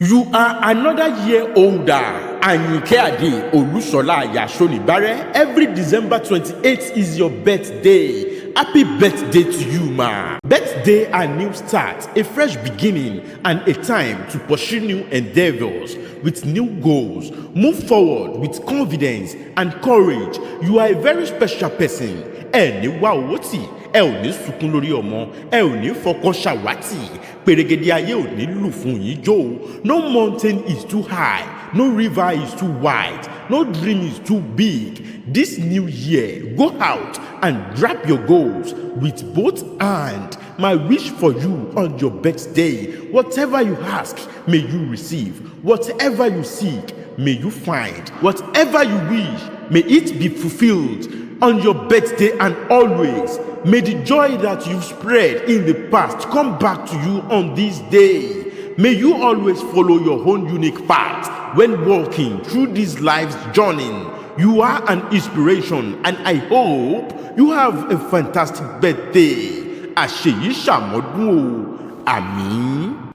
You are another year older. Ayinke Ade Olusola Ayasonibare. Every December 28th is your birthday. Happy birthday to you, ma. Birthday a new start, a fresh beginning, and a time to pursue new endeavors with new goals. Move forward with confidence and courage. You are a very special person. Ẹni wá owó tì, ẹ ò ní sunkún lórí ọmọ, ẹ ò ní fọkàn ṣàwátì, pèrègèdè ayé ò ní lù fún yín jó. No mountain is too high, no river is too wide, no dream is too big. This new year, go out and grab your goals with both hands. My wish for you on your birthday, whatever you ask, may you receive. Whatever you seek, may you find. Whatever you wish, may it be fulfilled on your birthday and always. May the joy that you've spread in the past come back to you on this day. May you always follow your own unique path when walking through this life's journey. You are an inspiration, and I hope you have a fantastic birthday. Àṣeyí ṣàmọ́dún o. Àmín.